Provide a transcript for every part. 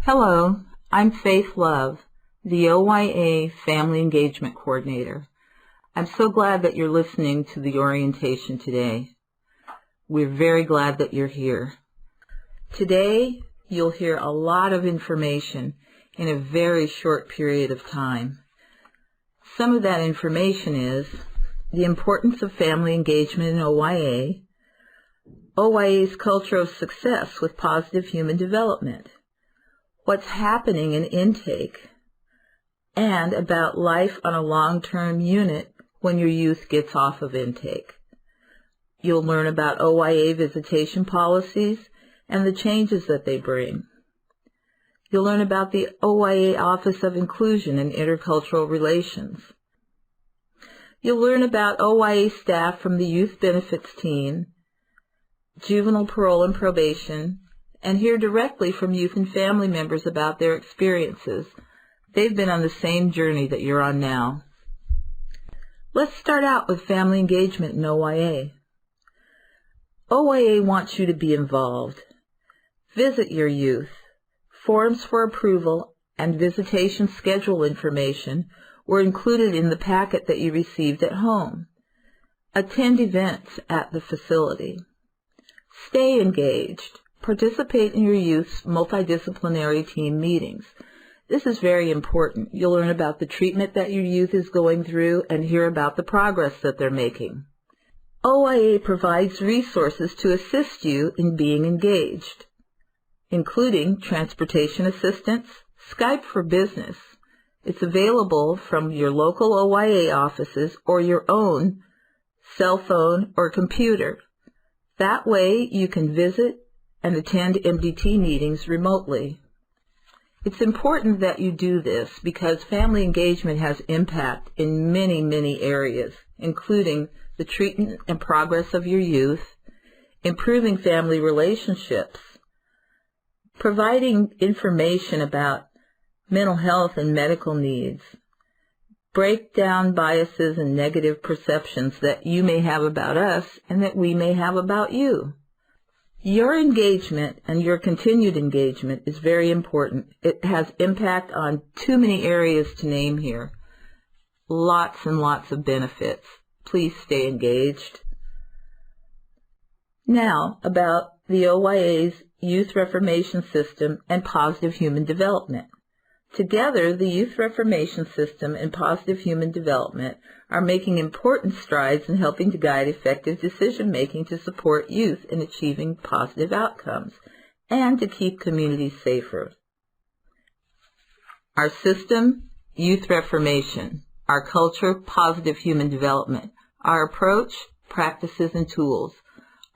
Hello, I'm Faith Love, the OIIR Family Engagement Coordinator. I'm so glad that you're listening to the orientation today. We're very glad that you're here. Today, you'll hear a lot of information in a very short period of time. Some of that information is the importance of family engagement in OIIR, OIIR's culture of success with positive human development, what's happening in intake, and about life on a long-term unit when your youth gets off of intake. You'll learn about OIIR visitation policies and the changes that they bring. You'll learn about the OIIR Office of Inclusion and Intercultural Relations. You'll learn about OIIR staff from the Youth Benefits Team, Juvenile Parole and Probation, and hear directly from youth and family members about their experiences. They've been on the same journey that you're on now. Let's start out with family engagement in OIIR. OIIR wants you to be involved. Visit your youth. Forms for approval and visitation schedule information were included in the packet that you received at home. Attend events at the facility. Stay engaged. Participate in your youth's multidisciplinary team meetings. This is very important. You'll learn about the treatment that your youth is going through and hear about the progress that they're making. OIIR provides resources to assist you in being engaged, including transportation assistance, Skype for Business. It's available from your local OIIR offices or your own cell phone or computer. That way you can visit and attend MDT meetings remotely. It's important that you do this because family engagement has impact in many, many areas, including the treatment and progress of your youth, improving family relationships, providing information about mental health and medical needs, break down biases and negative perceptions that you may have about us and that we may have about you. Your engagement and your continued engagement is very important. It has impact on too many areas to name here. Lots and lots of benefits. Please stay engaged. Now, about the OIIR's Youth Reformation System and Positive Human Development. Together, the Youth Reformation System and Positive Human Development are making important strides in helping to guide effective decision-making to support youth in achieving positive outcomes and to keep communities safer. Our system, Youth Reformation. Our culture, Positive Human Development. Our approach, practices and tools.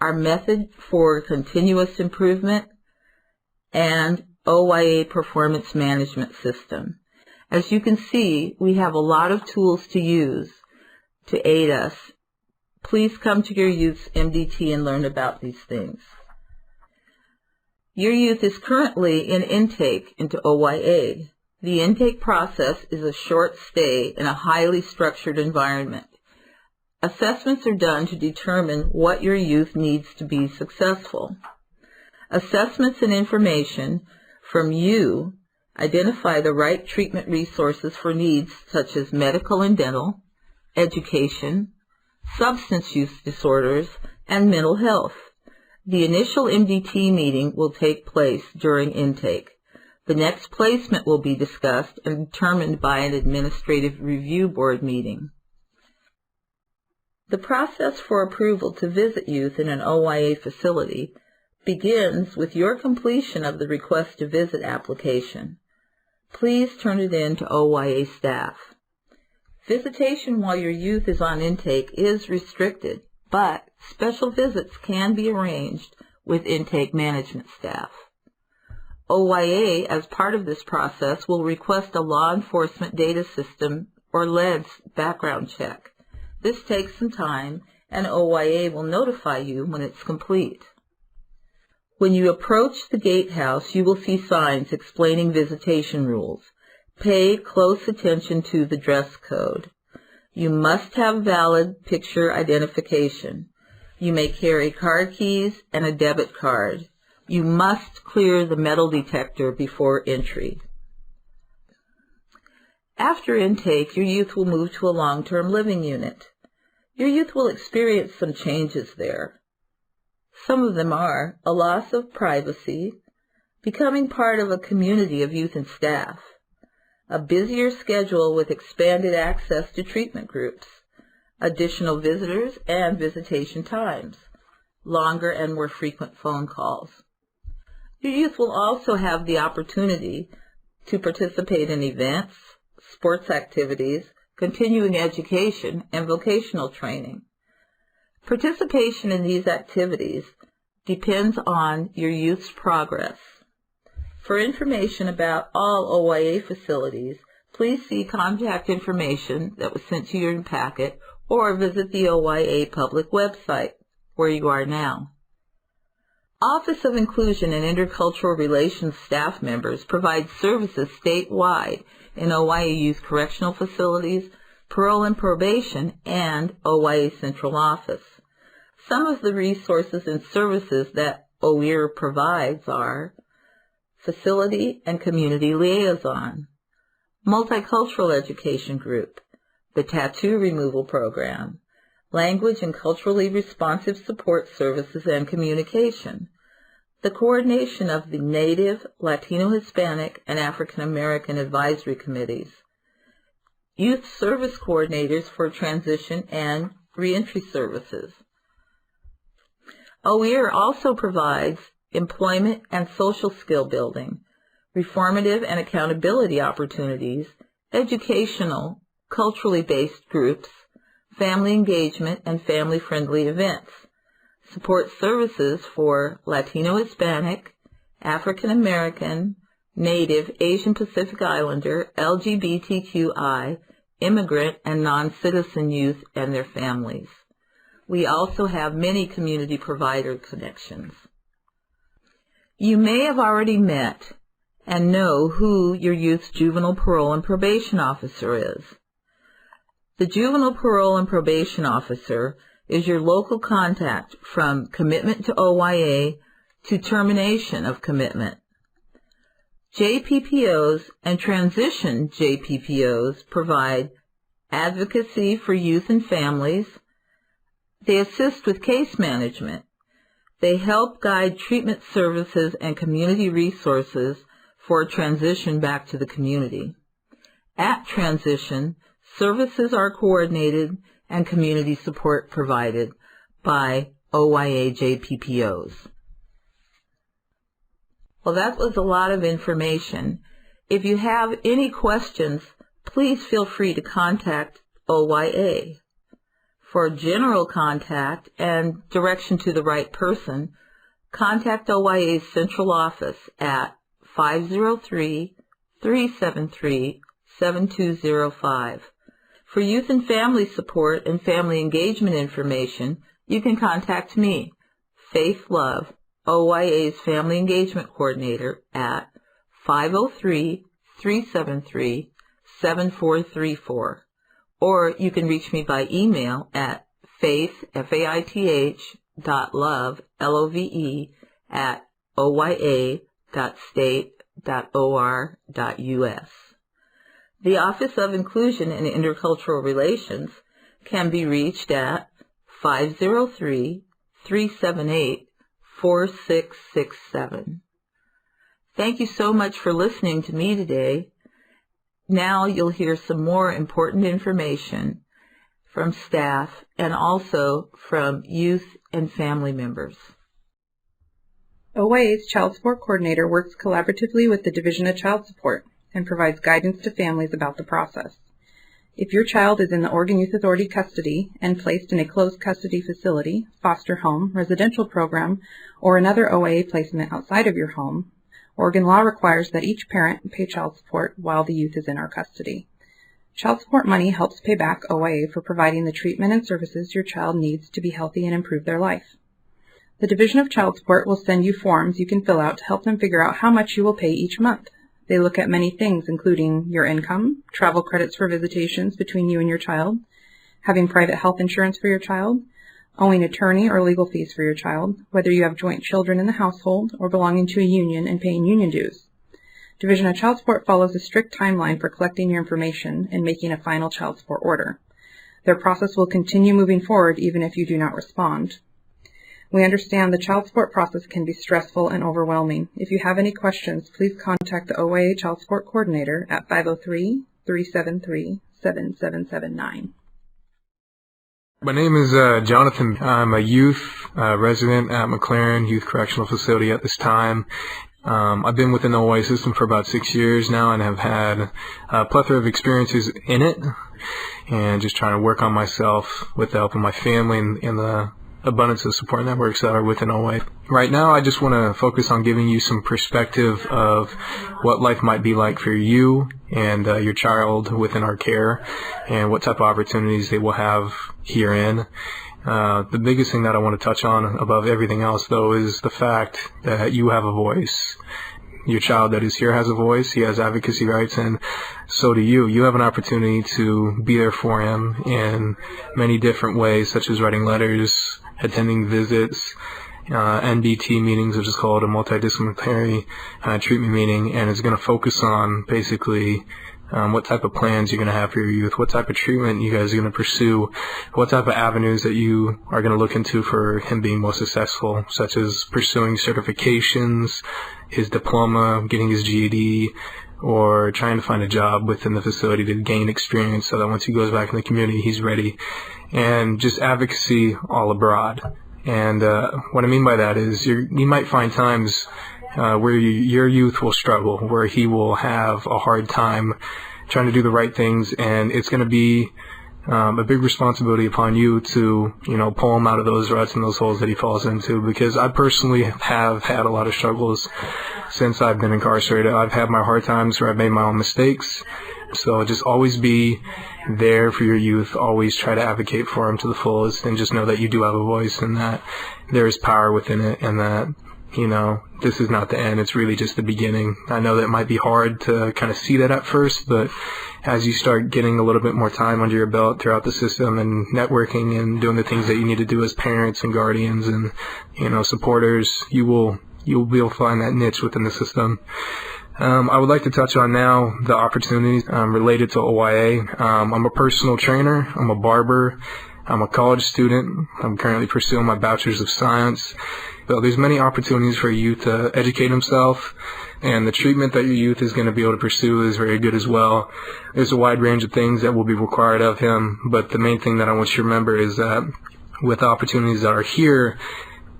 Our method for continuous improvement, and OIIR Performance Management System. As you can see, we have a lot of tools to use to aid us. Please come to your youth's MDT and learn about these things. Your youth is currently in intake into OIIR. The intake process is a short stay in a highly structured environment. Assessments are done to determine what your youth needs to be successful. Assessments and information from you identify the right treatment resources for needs such as medical and dental, education, substance use disorders, and mental health. The initial MDT meeting will take place during intake. The next placement will be discussed and determined by an administrative review board meeting. The process for approval to visit youth in an OIIR facility begins with your completion of the Request to Visit application. Please turn it in to OIIR staff. Visitation while your youth is on intake is restricted, but special visits can be arranged with intake management staff. OIIR, as part of this process, will request a Law Enforcement Data System, or LEDS, background check. This takes some time, and OIIR will notify you when it's complete. When you approach the gatehouse, you will see signs explaining visitation rules. Pay close attention to the dress code. You must have valid picture identification. You may carry car keys and a debit card. You must clear the metal detector before entry. After intake, your youth will move to a long-term living unit. Your youth will experience some changes there. Some of them are a loss of privacy, becoming part of a community of youth and staff, a busier schedule with expanded access to treatment groups, additional visitors and visitation times, longer and more frequent phone calls. Your youth will also have the opportunity to participate in events, sports activities, continuing education, and vocational training. Participation in these activities depends on your youth's progress. For information about all OIA facilities, please see contact information that was sent to your packet or visit the OIA public website, where you are now. Office of Inclusion and Intercultural Relations staff members provide services statewide in OIA Youth Correctional Facilities, Parole and Probation, and OIA Central Office. Some of the resources and services that OIIR provides are Facility and Community Liaison, Multicultural Education Group, the Tattoo Removal Program, Language and Culturally Responsive Support Services and Communication, the coordination of the Native, Latino, Hispanic, and African American Advisory Committees, Youth Service Coordinators for Transition and Reentry Services. OIIR also provides employment and social skill building, reformative and accountability opportunities, educational, culturally based groups, family engagement, and family-friendly events, support services for Latino, Hispanic, African American, Native, Asian Pacific Islander, LGBTQI, immigrant, and non-citizen youth and their families. We also have many community provider connections. You may have already met and know who your youth's juvenile parole and probation officer is. The juvenile parole and probation officer is your local contact from commitment to OIA to termination of commitment. JPPOs and transition JPPOs provide advocacy for youth and families. They assist with case management. They help guide treatment services and community resources for transition back to the community. At transition, services are coordinated and community support provided by OIA JPPOs. Well, that was a lot of information. If you have any questions, please feel free to contact OIA. For general contact and direction to the right person, contact OIA's central office at 503-373-7205. For youth and family support and family engagement information, you can contact me, Faith Love, OIA's Family Engagement Coordinator, at 503-373-7434. Or you can reach me by email at faith.love, L-O-V-E, at oia.state.or.us. The Office of Inclusion and Intercultural Relations can be reached at 503-378-4667. Thank you so much for listening to me today. Now you'll hear some more important information from staff and also from youth and family members. OIA's Child Support Coordinator works collaboratively with the Division of Child Support and provides guidance to families about the process. If your child is in the Oregon Youth Authority custody and placed in a closed custody facility, foster home, residential program, or another OIA placement outside of your home, Oregon law requires that each parent pay child support while the youth is in our custody. Child support money helps pay back OIA for providing the treatment and services your child needs to be healthy and improve their life. The Division of Child Support will send you forms you can fill out to help them figure out how much you will pay each month. They look at many things, including your income, travel credits for visitations between you and your child, having private health insurance for your child, owing attorney or legal fees for your child, whether you have joint children in the household or belonging to a union and paying union dues. Division of Child Support follows a strict timeline for collecting your information and making a final child support order. Their process will continue moving forward even if you do not respond. We understand the child support process can be stressful and overwhelming. If you have any questions, please contact the OIIR Child Support Coordinator at 503-373-7779. My name is Jonathan. I'm a youth resident at McLaren Youth Correctional Facility at this time. I've been within the OIIR system for about 6 years now and have had a plethora of experiences in it, and just trying to work on myself with the help of my family and the abundance of support networks that are within OIIR. Right now, I just want to focus on giving you some perspective of what life might be like for you and your child within our care, and what type of opportunities they will have herein. The biggest thing that I want to touch on above everything else, though, is the fact that you have a voice. Your child that is here has a voice. He has advocacy rights, and so do you. You have an opportunity to be there for him in many different ways, such as writing letters, attending visits, NBT meetings, which is called a multidisciplinary treatment meeting, and it's going to focus on basically what type of plans you're going to have for your youth, what type of treatment you guys are going to pursue, what type of avenues that you are going to look into for him being more successful, such as pursuing certifications, his diploma, getting his GED, or trying to find a job within the facility to gain experience so that once he goes back in the community, he's ready. And just advocacy all abroad. And what I mean by that is you might find times where your youth will struggle, where he will have a hard time trying to do the right things, and it's going to be a big responsibility upon you to, pull him out of those ruts and those holes that he falls into, because I personally have had a lot of struggles since I've been incarcerated. I've had my hard times where I've made my own mistakes. So just always be there for your youth. Always try to advocate for them to the fullest, and just know that you do have a voice and that there is power within it, and that, this is not the end. It's really just the beginning. I know that it might be hard to kind of see that at first, but as you start getting a little bit more time under your belt throughout the system and networking and doing the things that you need to do as parents and guardians and, supporters, you'll be able to find that niche within the system. I would like to touch on now the opportunities related to OIIR. I'm a personal trainer. I'm a barber. I'm a college student. I'm currently pursuing my Bachelor's of Science. So there's many opportunities for a youth to educate himself, and the treatment that your youth is going to be able to pursue is very good as well. There's a wide range of things that will be required of him, but the main thing that I want you to remember is that with opportunities that are here,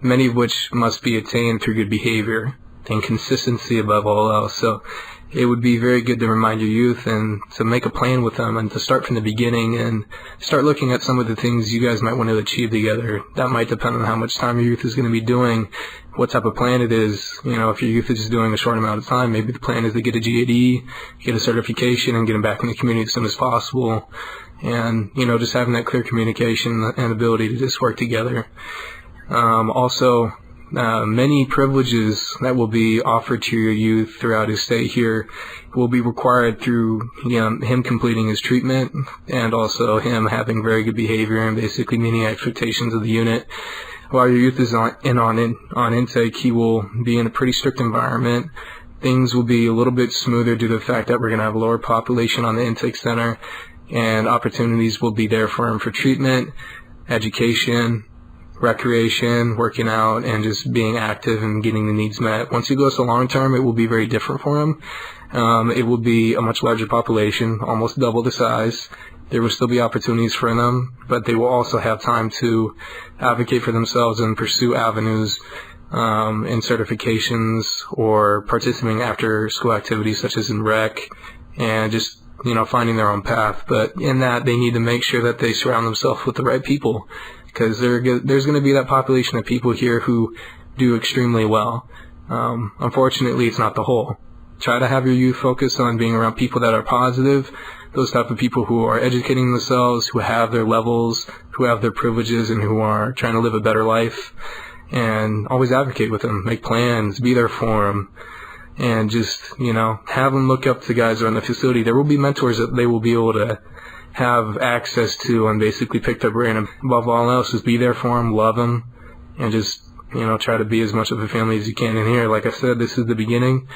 many of which must be attained through good behavior and consistency above all else. So it would be very good to remind your youth and to make a plan with them and to start from the beginning and start looking at some of the things you guys might want to achieve together. That might depend on how much time your youth is going to be doing, what type of plan it is. If your youth is just doing a short amount of time, maybe the plan is to get a GED, get a certification, and get them back in the community as soon as possible. And, just having that clear communication and ability to just work together. Many privileges that will be offered to your youth throughout his stay here will be required through him completing his treatment, and also him having very good behavior and basically meeting expectations of the unit. While your youth is on intake, he will be in a pretty strict environment. Things will be a little bit smoother due to the fact that we're going to have a lower population on the intake center, and opportunities will be there for him for treatment, education, recreation, working out, and just being active and getting the needs met. Once he goes to long term, it will be very different for him. It will be a much larger population, almost double the size. There will still be opportunities for them, but they will also have time to advocate for themselves and pursue avenues in certifications or participating after school activities such as in rec, and just finding their own path. But in that, they need to make sure that they surround themselves with the right people, because there's going to be that population of people here who do extremely well. Unfortunately, it's not the whole. Try to have your youth focus on being around people that are positive, those type of people who are educating themselves, who have their levels, who have their privileges, and who are trying to live a better life. And always advocate with them, make plans, be there for them, and just, have them look up to guys around the facility. There will be mentors that they will be able to have access to and basically pick their brain. And above all else, is be there for them, love them, and just, try to be as much of a family as you can in here. Like I said, this is the beginning,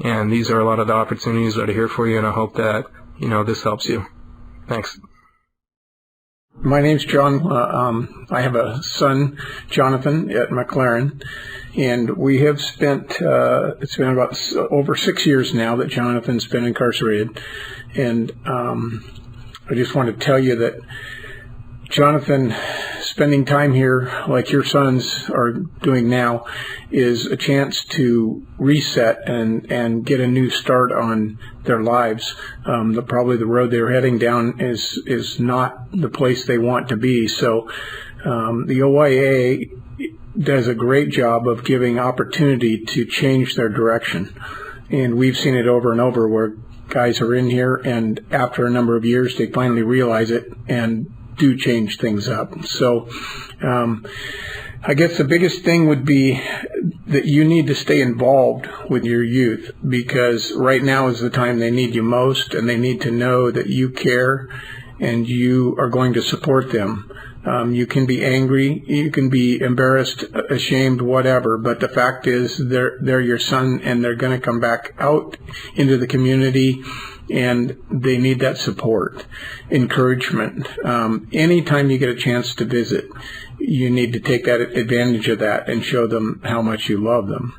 and these are a lot of the opportunities that are here for you, and I hope that, this helps you. Thanks. My name's John. I have a son, Jonathan, at McLaren, and we have spent, it's been about over 6 years now that Jonathan's been incarcerated, and I just want to tell you that Jonathan, spending time here like your sons are doing now, is a chance to reset and get a new start on their lives. Probably the road they're heading down is not the place they want to be. So the OIIR does a great job of giving opportunity to change their direction. And we've seen it over and over where guys are in here, and after a number of years, they finally realize it and do change things up. So I guess the biggest thing would be that you need to stay involved with your youth, because right now is the time they need you most, and they need to know that you care and you are going to support them. You can be angry, you can be embarrassed, ashamed, whatever, but the fact is they're your son, and they're going to come back out into the community, and they need that support, encouragement. Anytime you get a chance to visit, you need to take that advantage of that and show them how much you love them.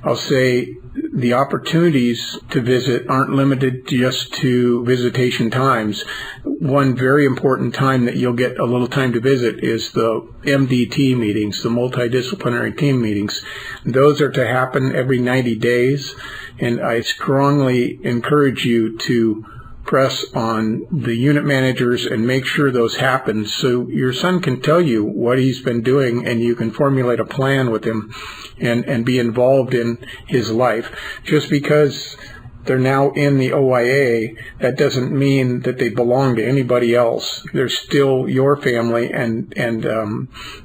I'll say the opportunities to visit aren't limited just to visitation times. One very important time that you'll get a little time to visit is the MDT meetings, the multidisciplinary team meetings. Those are to happen every 90 days, and I strongly encourage you to press on the unit managers and make sure those happen so your son can tell you what he's been doing, and you can formulate a plan with him and be involved in his life. Just because they're now in the OIIR, that doesn't mean that they belong to anybody else. They're still your family, and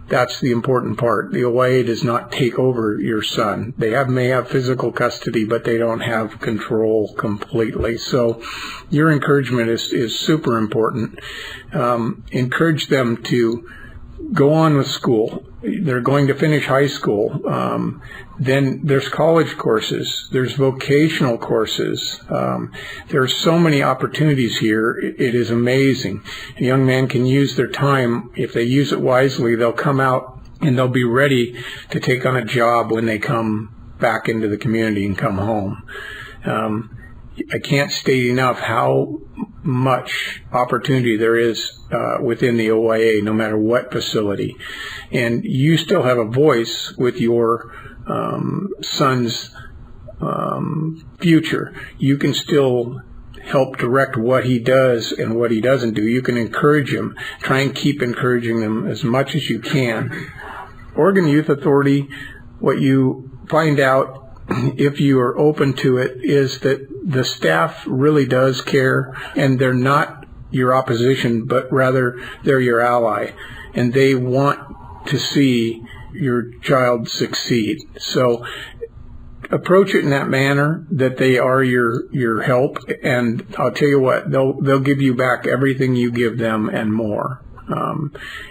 that's the important part. The OIIR does not take over your son. They may have physical custody, but they don't have control completely. So your encouragement is super important. Encourage them to go on with school. They're going to finish high school. Then there's college courses. There's vocational courses. There are so many opportunities here. It is amazing. A young man can use their time. If they use it wisely, they'll come out and they'll be ready to take on a job when they come back into the community and come home. I can't state enough how much opportunity there is within the OIIR, no matter what facility. And you still have a voice with your son's future. You can still help direct what he does and what he doesn't do. You can encourage him. Try and keep encouraging them as much as you can. Oregon Youth Authority, what you find out, if you are open to it, is that the staff really does care, and they're not your opposition, but rather they're your ally, and they want to see your child succeed. So approach it in that manner, that they are your help, and I'll tell you what, they'll give you back everything you give them and more.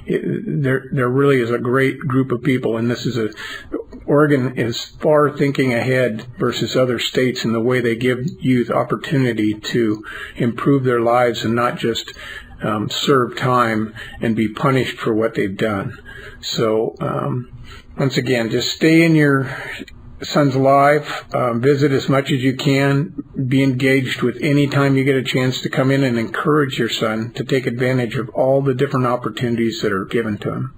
There really is a great group of people, and Oregon is far thinking ahead versus other states in the way they give youth opportunity to improve their lives and not just serve time and be punished for what they've done. So once again, just stay in your son's life, visit as much as you can, be engaged with any time you get a chance to come in, and encourage your son to take advantage of all the different opportunities that are given to him.